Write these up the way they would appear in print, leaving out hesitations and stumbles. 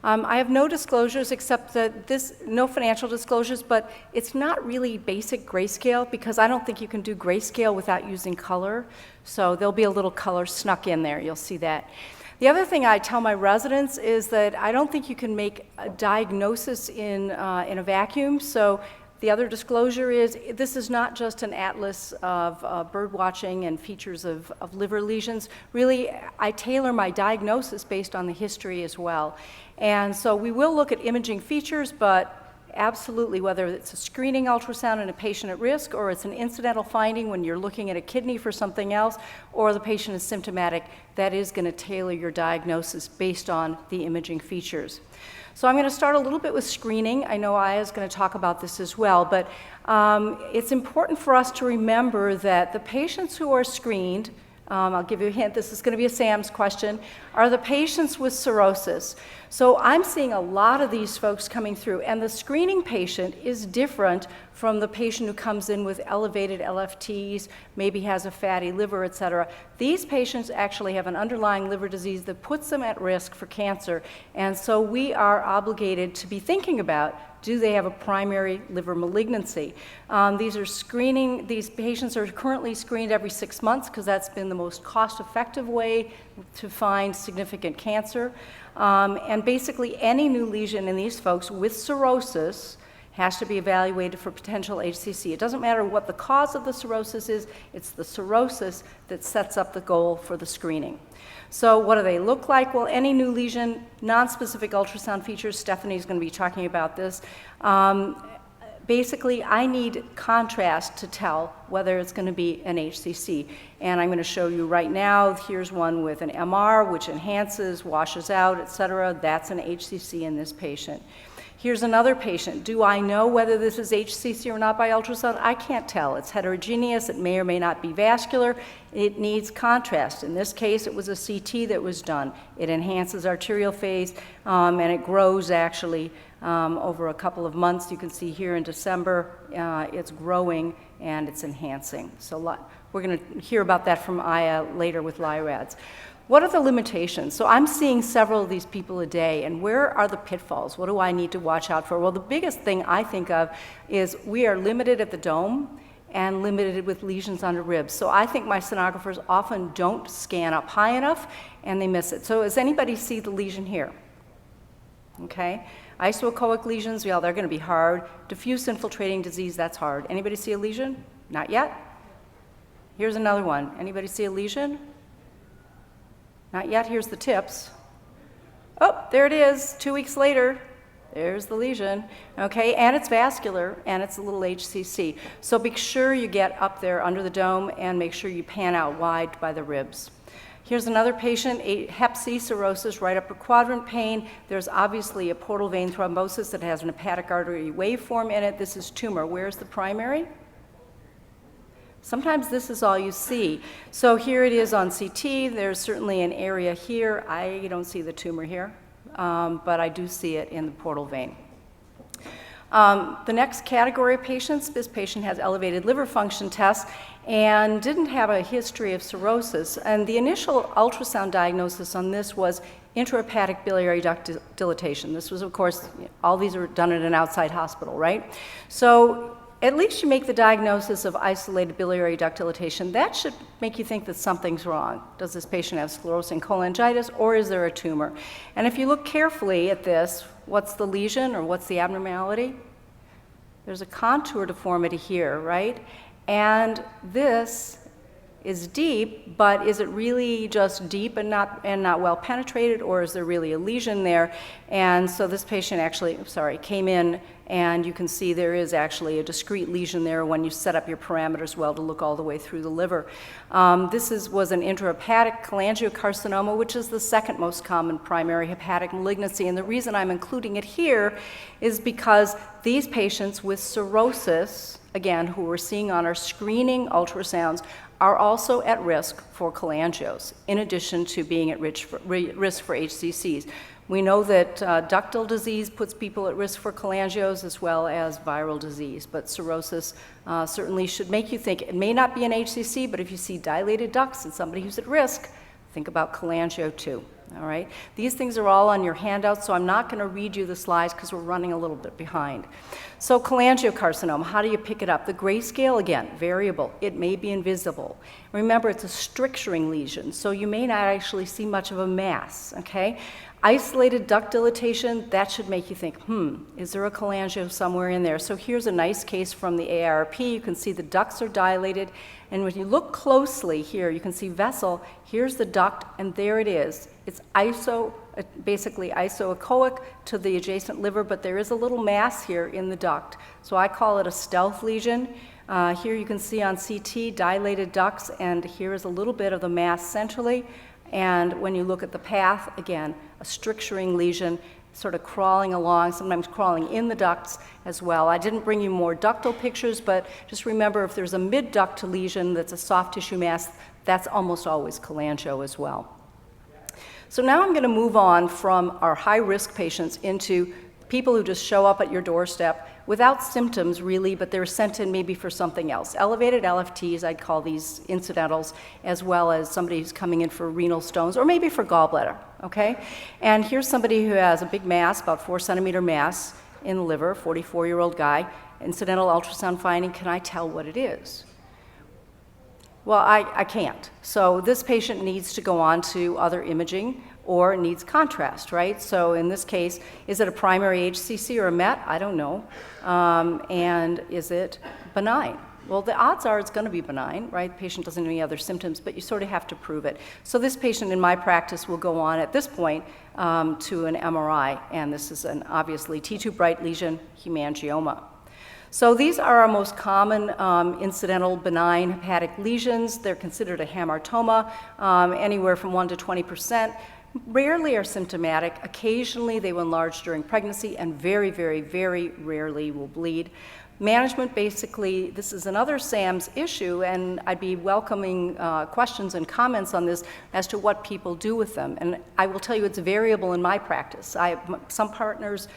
I have no disclosures except that no financial disclosures, but it's not really basic grayscale because I don't think you can do grayscale without using color. So there'll be a little color snuck in there, you'll see that. The other thing I tell my residents is that I don't think you can make a diagnosis in a vacuum. So the other disclosure is this is not just an atlas of bird watching and features of liver lesions. Really, I tailor my diagnosis based on the history as well. And so we will look at imaging features, but absolutely, whether it's a screening ultrasound in a patient at risk or it's an incidental finding when you're looking at a kidney for something else or the patient is symptomatic, that is going to tailor your diagnosis based on the imaging features. So I'm going to start a little bit with screening. I know Aya is going to talk about this as well, but it's important for us to remember that the patients who are screened, I'll give you a hint, this is going to be a Sam's question, are the patients with cirrhosis. So I'm seeing a lot of these folks coming through, and the screening patient is different from the patient who comes in with elevated LFTs, maybe has a fatty liver, et cetera. These patients actually have an underlying liver disease that puts them at risk for cancer, and so we are obligated to be thinking about, do they have a primary liver malignancy? These patients are currently screened every 6 months because that's been the most cost-effective way to find significant cancer. And basically any new lesion in these folks with cirrhosis has to be evaluated for potential HCC. It doesn't matter what the cause of the cirrhosis is, it's the cirrhosis that sets up the goal for the screening. So what do they look like? Well, any new lesion, non-specific ultrasound features, Stephanie's going to be talking about this. Basically, I need contrast to tell whether it's going to be an HCC. And I'm going to show you right now, here's one with an MR, which enhances, washes out, et cetera. That's an HCC in this patient. Here's another patient. Do I know whether this is HCC or not by ultrasound? I can't tell. It's heterogeneous. It may or may not be vascular. It needs contrast. In this case, it was a CT that was done. It enhances arterial phase, and it grows actually over a couple of months. You can see here in December, it's growing and it's enhancing. So we're going to hear about that from Aya later with LIRADS. What are the limitations? So I'm seeing several of these people a day, and where are the pitfalls? What do I need to watch out for? Well, the biggest thing I think of is we are limited at the dome and limited with lesions on the ribs. So I think my sonographers often don't scan up high enough, and they miss it. So does anybody see the lesion here? Okay. Isoechoic lesions, well, they're going to be hard. Diffuse infiltrating disease, that's hard. Anybody see a lesion? Not yet. Here's another one. Anybody see a lesion? Not yet. Here's the tips. Oh, there it is. 2 weeks later, there's the lesion. Okay, and it's vascular, and it's a little HCC. So make sure you get up there under the dome and make sure you pan out wide by the ribs. Here's another patient, a Hep C Cirrhosis, right upper quadrant pain. There's obviously a portal vein thrombosis that has an hepatic artery waveform in it. This is tumor. Where's the primary? Sometimes this is all you see. So here it is on CT. There's certainly an area here. I don't see the tumor here, but I do see it in the portal vein. The next category of patients, this patient has elevated liver function tests and didn't have a history of cirrhosis. And the initial ultrasound diagnosis on this was intrahepatic biliary duct dilatation. This was, of course, all these are done at an outside hospital, right? So at least you make the diagnosis of isolated biliary duct dilatation. That should make you think that something's wrong. Does this patient have sclerosing cholangitis, or is there a tumor? And if you look carefully at this, what's the lesion or what's the abnormality? There's a contour deformity here, right? And this is deep, but is it really just deep and not well penetrated, or is there really a lesion there? And so this patient actually, came in, and you can see there is actually a discrete lesion there when you set up your parameters well to look all the way through the liver. This was an intrahepatic cholangiocarcinoma, which is the second most common primary hepatic malignancy. And the reason I'm including it here is because these patients with cirrhosis, again, who we're seeing on our screening ultrasounds, are also at risk for cholangios, in addition to being at risk for HCCs. We know that ductal disease puts people at risk for cholangios as well as viral disease, but cirrhosis certainly should make you think it may not be an HCC, but if you see dilated ducts in somebody who's at risk, think about cholangio too. all right? These things are all on your handout, so I'm not going to read you the slides because we're running a little bit behind. So cholangiocarcinoma, how do you pick it up? The grayscale, again, variable. It may be invisible. Remember, it's a stricturing lesion, so you may not actually see much of a mass, okay? Isolated duct dilatation, that should make you think, is there a cholangio somewhere in there? So here's a nice case from the ARP. You can see the ducts are dilated, and when you look closely here, you can see vessel. Here's the duct, and there it is. It's basically isoechoic to the adjacent liver, but there is a little mass here in the duct. So I call it a stealth lesion. Here you can see on CT dilated ducts, and here is a little bit of the mass centrally. And when you look at the path, again, a stricturing lesion, sort of crawling along, sometimes crawling in the ducts as well. I didn't bring you more ductal pictures, but just remember if there's a mid-duct lesion that's a soft tissue mass, that's almost always cholangio as well. So now I'm going to move on from our high-risk patients into people who just show up at your doorstep without symptoms really, but they're sent in maybe for something else. Elevated LFTs, I'd call these incidentals, as well as somebody who's coming in for renal stones or maybe for gallbladder, okay? And here's somebody who has a big mass, about 4-centimeter mass in the liver, 44-year-old guy, incidental ultrasound finding. Can I tell what it is? Well, I can't. So this patient needs to go on to other imaging or needs contrast, right? So in this case, is it a primary HCC or a MET? I don't know. And is it benign? Well, the odds are it's going to be benign, right? The patient doesn't have any other symptoms, but you sort of have to prove it. So this patient in my practice will go on at this point to an MRI, and this is an obviously T2 bright lesion hemangioma. So these are our most common incidental benign hepatic lesions. They're considered a hamartoma, anywhere from 1 to 20%. Rarely are symptomatic. Occasionally they will enlarge during pregnancy and very, very, very rarely will bleed. Management, basically, this is another SAMS issue, and I'd be welcoming questions and comments on this as to what people do with them. And I will tell you it's variable in my practice. Some partners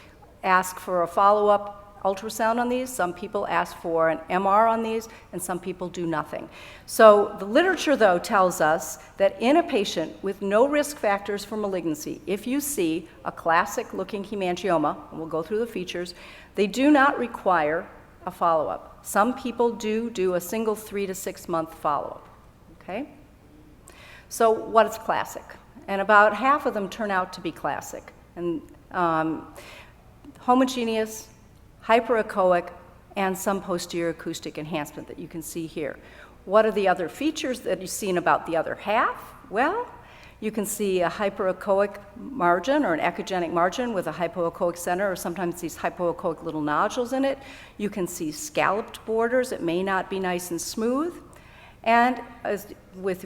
ask for a follow-up ultrasound on these, some people ask for an MR on these, and some people do nothing. So the literature, though, tells us that in a patient with no risk factors for malignancy, if you see a classic-looking hemangioma, and we'll go through the features, they do not require a follow-up. Some people do a single 3 to 6 month follow-up, okay? So what is classic? And about half of them turn out to be classic. And homogeneous, hyperechoic, and some posterior acoustic enhancement that you can see here. What are the other features that you've seen about the other half? Well, you can see a hyperechoic margin or an echogenic margin with a hypoechoic center, or sometimes these hypoechoic little nodules in it. You can see scalloped borders. It may not be nice and smooth. And as with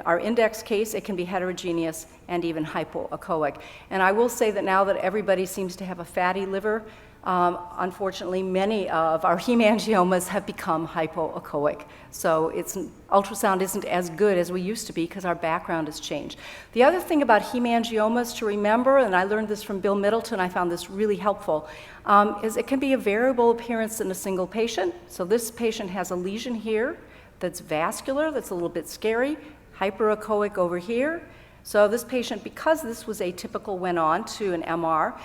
our index case, it can be heterogeneous and even hypoechoic. And I will say that now that everybody seems to have a fatty liver, unfortunately, many of our hemangiomas have become hypoechoic. So ultrasound isn't as good as we used to be because our background has changed. The other thing about hemangiomas to remember, and I learned this from Bill Middleton, I found this really helpful, is it can be a variable appearance in a single patient. So this patient has a lesion here that's vascular, that's a little bit scary, hyperechoic over here. So this patient, because this was atypical, went on to an MR.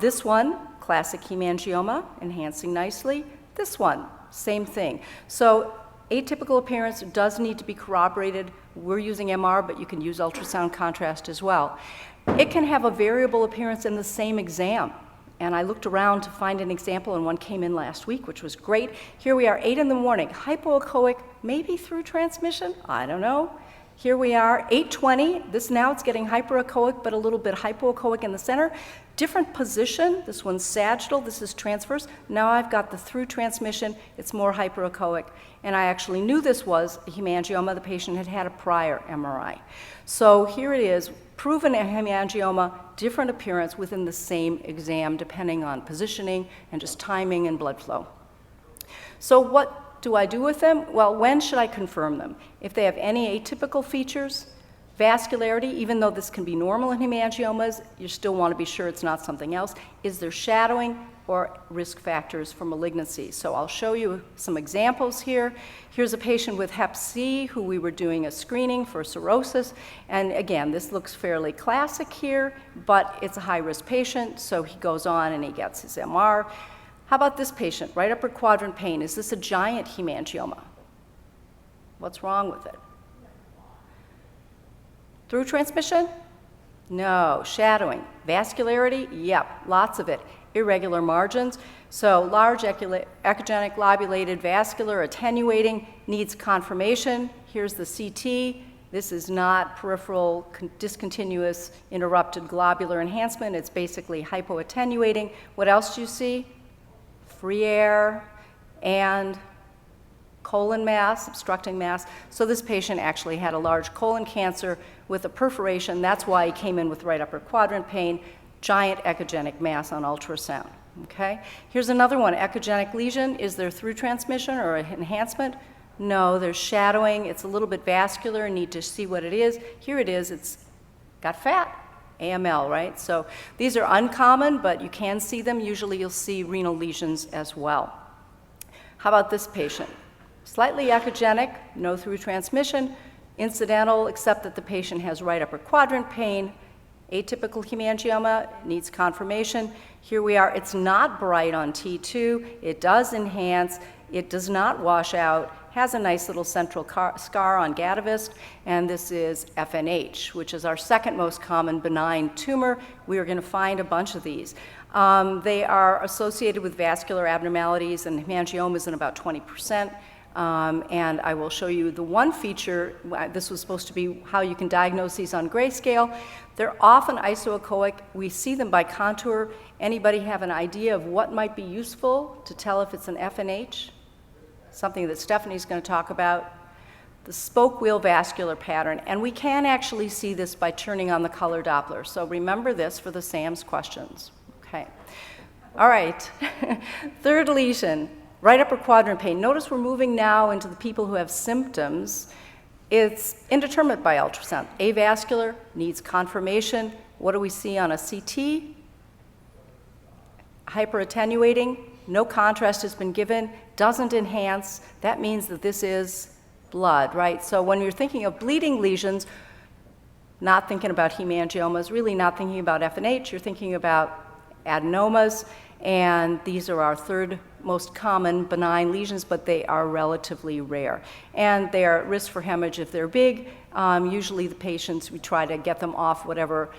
This one, classic hemangioma, enhancing nicely. This one, same thing. So atypical appearance does need to be corroborated. We're using MR, but you can use ultrasound contrast as well. It can have a variable appearance in the same exam. And I looked around to find an example, and one came in last week, which was great. Here we are, 8 in the morning, hypoechoic, maybe through transmission, I don't know. Here we are, 8:20. Now it's getting hyperechoic, but a little bit hypoechoic in the center. Different position. This one's sagittal. This is transverse. Now I've got the through transmission. It's more hyperechoic. And I actually knew this was a hemangioma. The patient had had a prior MRI. So here it is, proven a hemangioma, different appearance within the same exam, depending on positioning and just timing and blood flow. So what do I do with them? Well, when should I confirm them? If they have any atypical features, vascularity, even though this can be normal in hemangiomas, you still want to be sure it's not something else. Is there shadowing or risk factors for malignancy. So I'll show you some examples here. Here's a patient with Hep C who we were doing a screening for cirrhosis. And again, this looks fairly classic here, but it's a high-risk patient, so he goes on and he gets his MR. How about this patient, right upper quadrant pain? Is this a giant hemangioma? What's wrong with it? Through transmission? No. Shadowing. Vascularity? Yep, lots of it. Irregular margins. So large echogenic lobulated vascular attenuating, needs confirmation. Here's the CT. This is not peripheral discontinuous interrupted globular enhancement. It's basically hypoattenuating. What else do you see? Free air and colon mass, obstructing mass. So this patient actually had a large colon cancer with a perforation. That's why he came in with right upper quadrant pain, giant echogenic mass on ultrasound. Okay? Here's another one, echogenic lesion. Is there through transmission or enhancement? No, there's shadowing. It's a little bit vascular. Need to see what it is. Here it is. It's got fat. AML, right? So these are uncommon, but you can see them. Usually you'll see renal lesions as well. How about this patient? Slightly echogenic, no through transmission, incidental, except that the patient has right upper quadrant pain, atypical hemangioma, needs confirmation. Here we are. It's not bright on T2. It does enhance. It does not wash out. Has a nice little central scar on Gatavist, and this is FNH, which is our second most common benign tumor. We are going to find a bunch of these. They are associated with vascular abnormalities and hemangiomas in about 20%. And I will show you the one feature. This was supposed to be how you can diagnose these on grayscale. They're often isoechoic. We see them by contour. Anybody have an idea of what might be useful to tell if it's an FNH? Something that Stephanie's going to talk about. The spoke wheel vascular pattern. And we can actually see this by turning on the color Doppler. So remember this for the SAMS questions. Okay. All right. Third lesion. Right upper quadrant pain. Notice we're moving now into the people who have symptoms. It's indeterminate by ultrasound. Avascular, needs confirmation. What do we see on a CT? Hyperattenuating, no contrast has been given, doesn't enhance. That means that this is blood, right? So when you're thinking of bleeding lesions, not thinking about hemangiomas, really not thinking about FNH, you're thinking about adenomas. And these are our third most common benign lesions, but they are relatively rare. And they are at risk for hemorrhage if they're big. Usually the patients, we try to get them off whatever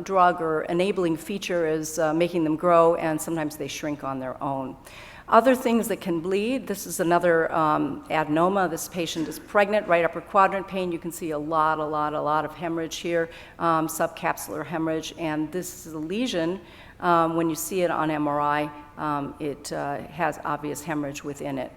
drug or enabling feature is making them grow, and sometimes they shrink on their own. Other things that can bleed, this is another adenoma. This patient is pregnant, right upper quadrant pain. You can see a lot of hemorrhage here, subcapsular hemorrhage, and this is a lesion. When you see it on MRI, it has obvious hemorrhage within it.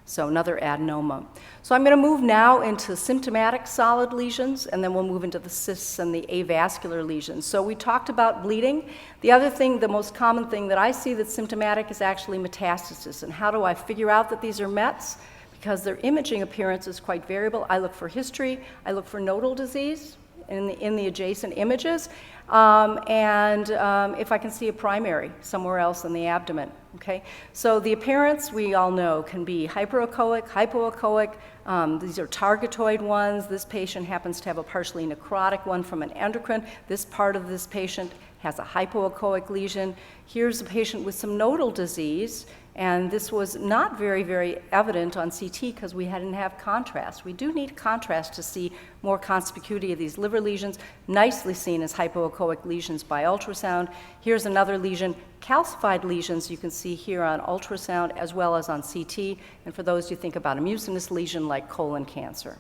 So another adenoma. So I'm going to move now into symptomatic solid lesions, and then we'll move into the cysts and the avascular lesions. So we talked about bleeding. The other thing, the most common thing that I see that's symptomatic is actually metastasis. And how do I figure out that these are Mets? Because their imaging appearance is quite variable. I look for history. I look for nodal disease in the adjacent images. If I can see a primary somewhere else in the abdomen, okay? So the appearance, we all know, can be hyperechoic, hypoechoic. These are targetoid ones. This patient happens to have a partially necrotic one from an endocrine. This part of this patient has a hypoechoic lesion. Here's a patient with some nodal disease, and this was not very evident on CT because we didn't have contrast. We do need contrast to see more conspicuity of these liver lesions, nicely seen as hypoechoic lesions by ultrasound. Here's another lesion, calcified lesions you can see here on ultrasound as well as on CT, and for those you think about a mucinous lesion like colon cancer.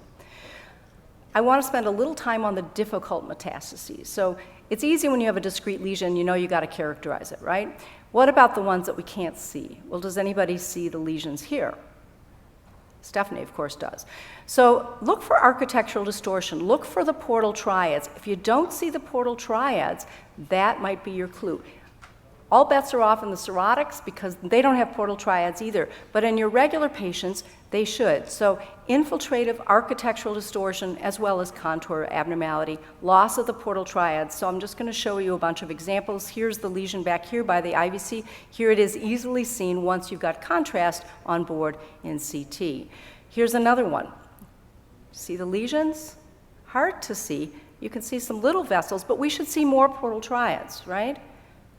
I want to spend a little time on the difficult metastases. So it's easy when you have a discrete lesion, you know you got to characterize it, right? What about the ones that we can't see? Well, does anybody see the lesions here? Stephanie, of course, does. So look for architectural distortion. Look for the portal triads. If you don't see the portal triads, that might be your clue. All bets are off in the cirrhotics because they don't have portal triads either, but in your regular patients, they should. So infiltrative architectural distortion as well as contour abnormality, loss of the portal triads. So I'm just going to show you a bunch of examples. Here's the lesion back here by the IVC. Here it is easily seen once you've got contrast on board in CT. Here's another one. See the lesions? Hard to see. You can see some little vessels, but we should see more portal triads, right?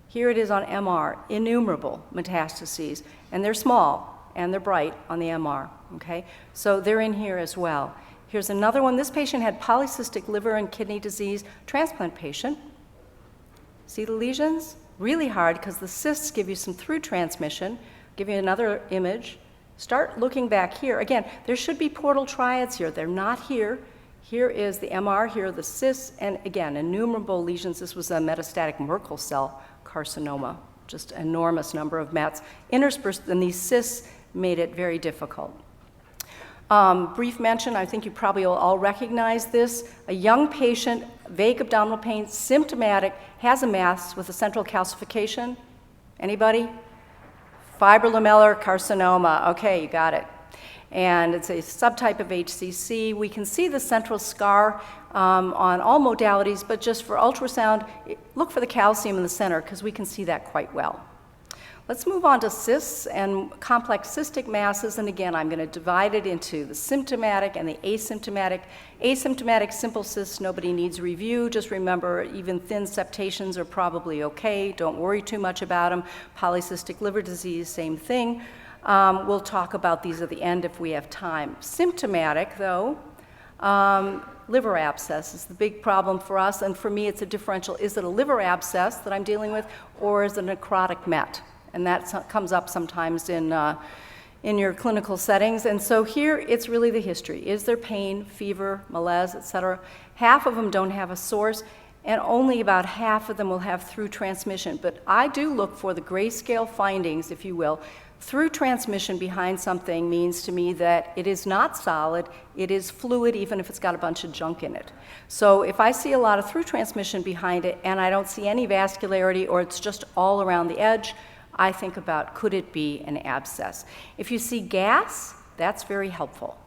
Here it is on MR, innumerable metastases, and they're small and they're bright on the MR, okay? So they're in here as well. Here's another one. This patient had polycystic liver and kidney disease, transplant patient. See the lesions? Really hard because the cysts give you some through transmission. Give you another image. Start looking back here. Again, there should be portal triads here. They're not here. Here is the MR, here are the cysts, and again, innumerable lesions. This was a metastatic Merkel cell carcinoma, just enormous number of mets interspersed, and these cysts made it very difficult. Brief mention, I think you probably will all recognize this. A young patient, vague abdominal pain, symptomatic, has a mass with a central calcification. Anybody? Fibrolamellar carcinoma. Okay, you got it. And it's a subtype of HCC. We can see the central scar on all modalities, but just for ultrasound, look for the calcium in the center because we can see that quite well. Let's move on to cysts and complex cystic masses, and again, I'm going to divide it into the symptomatic and the asymptomatic. Asymptomatic simple cysts, nobody needs review. Just remember, even thin septations are probably okay. Don't worry too much about them. Polycystic liver disease, same thing. We'll talk about these at the end if we have time. Symptomatic, though, liver abscess is the big problem for us, and for me it's a differential. Is it a liver abscess that I'm dealing with, or is it a necrotic met? And that comes up sometimes in your clinical settings. And so here it's really the history. Is there pain, fever, malaise, etc.? Half of them don't have a source, and only about half of them will have through transmission. But I do look for the grayscale findings, if you will. Through transmission behind something means to me that it is not solid, it is fluid, even if it's got a bunch of junk in it. So if I see a lot of through transmission behind it and I don't see any vascularity or it's just all around the edge, I think about, could it be an abscess? If you see gas, that's very helpful.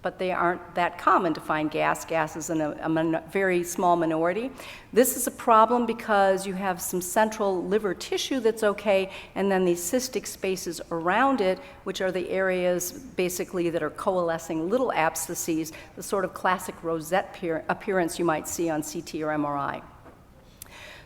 But they aren't that common to find gas. Gas is in a very small minority. This is a problem because you have some central liver tissue that's okay, and then these cystic spaces around it, which are the areas basically that are coalescing little abscesses, the sort of classic rosette appearance you might see on CT or MRI.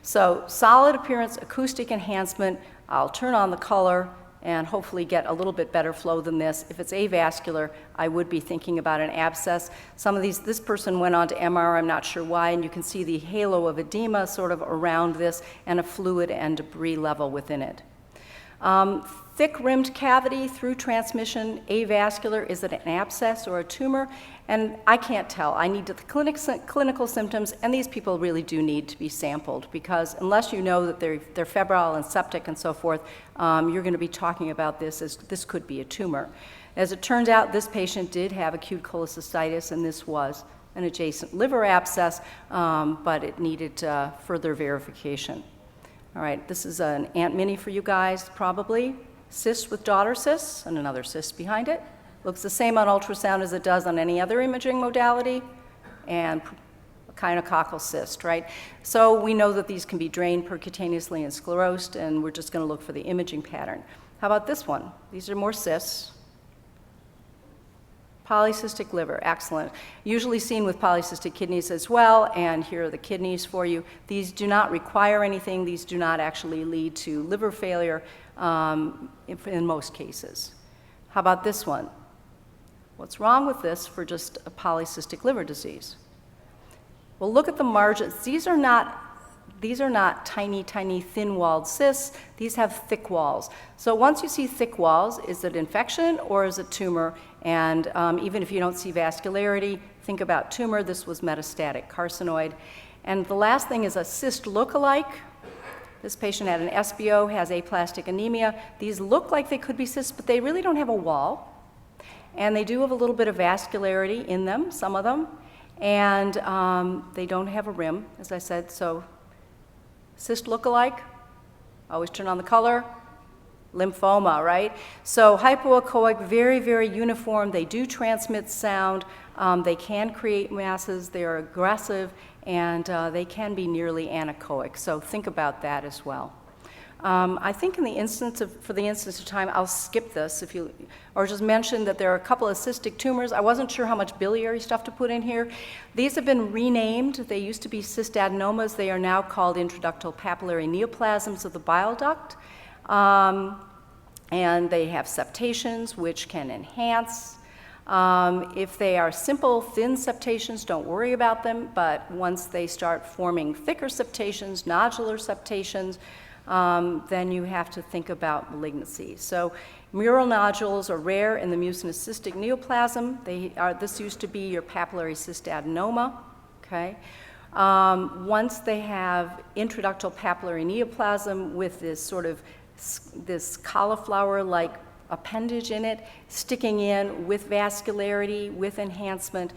So solid appearance, acoustic enhancement. I'll turn on the color and hopefully get a little bit better flow than this. If it's avascular, I would be thinking about an abscess. Some of these, this person went on to MR, I'm not sure why, and you can see the halo of edema sort of around this and a fluid and debris level within it. Thick rimmed cavity through transmission, avascular, is it an abscess or a tumor? And I can't tell. I need the clinical symptoms, and these people really do need to be sampled because unless you know that they're febrile and septic and so forth, you're going to be talking about this as this could be a tumor. As it turned out, this patient did have acute cholecystitis, and this was an adjacent liver abscess, but it needed further verification. All right, this is an Aunt Minnie for you guys, probably. Cyst with daughter cysts, and another cyst behind it. Looks the same on ultrasound as it does on any other imaging modality, and a kinococcal cyst, right? So we know that these can be drained percutaneously and sclerosed, and we're just going to look for the imaging pattern. How about this one? These are more cysts. Polycystic liver, excellent. Usually seen with polycystic kidneys as well, and here are the kidneys for you. These do not require anything. These do not actually lead to liver failure in most cases. How about this one? What's wrong with this for just a polycystic liver disease? Well, look at the margins. These are not tiny, tiny, thin-walled cysts. These have thick walls. So once you see thick walls, is it infection or is it tumor? And even if you don't see vascularity, think about tumor. This was metastatic carcinoid. And the last thing is a cyst look-alike. This patient had an SBO, has aplastic anemia. These look like they could be cysts, but they really don't have a wall. And they do have a little bit of vascularity in them, some of them. And they don't have a rim, as I said. So cyst look-alike, Always turn on the color. Lymphoma, right? So hypoechoic, very, very uniform. They do transmit sound. They can create masses. They are aggressive, and they can be nearly anechoic. So think about that as well. I think for the instance of time, I'll skip this or just mention that there are a couple of cystic tumors. I wasn't sure how much biliary stuff to put in here. These have been renamed. They used to be cystadenomas. They are now called intraductal papillary neoplasms of the bile duct. And they have septations, which can enhance. If they are simple, thin septations, don't worry about them. But once they start forming thicker septations, nodular septations, then you have to think about malignancy. So mural nodules are rare in the mucinous cystic neoplasm. This used to be your papillary cystadenoma, okay? Once they have intraductal papillary neoplasm with this cauliflower-like appendage in it, sticking in with vascularity, with enhancement,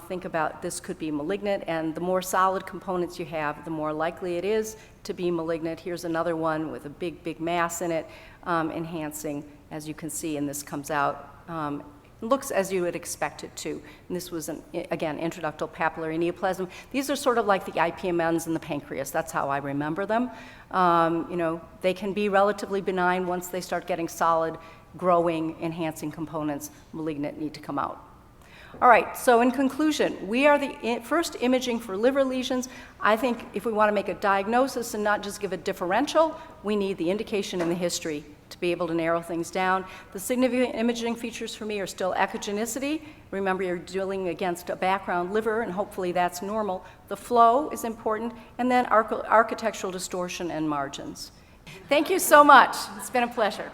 think about this could be malignant, and the more solid components you have, the more likely it is to be malignant. Here's another one with a big, big mass in it, enhancing, as you can see, and this comes out. Looks as you would expect it to. And this was, again, intraductal papillary neoplasm. These are sort of like the IPMNs in the pancreas. That's how I remember them. They can be relatively benign. Once they start getting solid, growing, enhancing components, malignant need to come out. All right, so in conclusion, we are the first imaging for liver lesions. I think if we want to make a diagnosis and not just give a differential, we need the indication and the history to be able to narrow things down. The significant imaging features for me are still echogenicity. Remember, you're dealing against a background liver, and hopefully that's normal. The flow is important, and then architectural distortion and margins. Thank you so much. It's been a pleasure.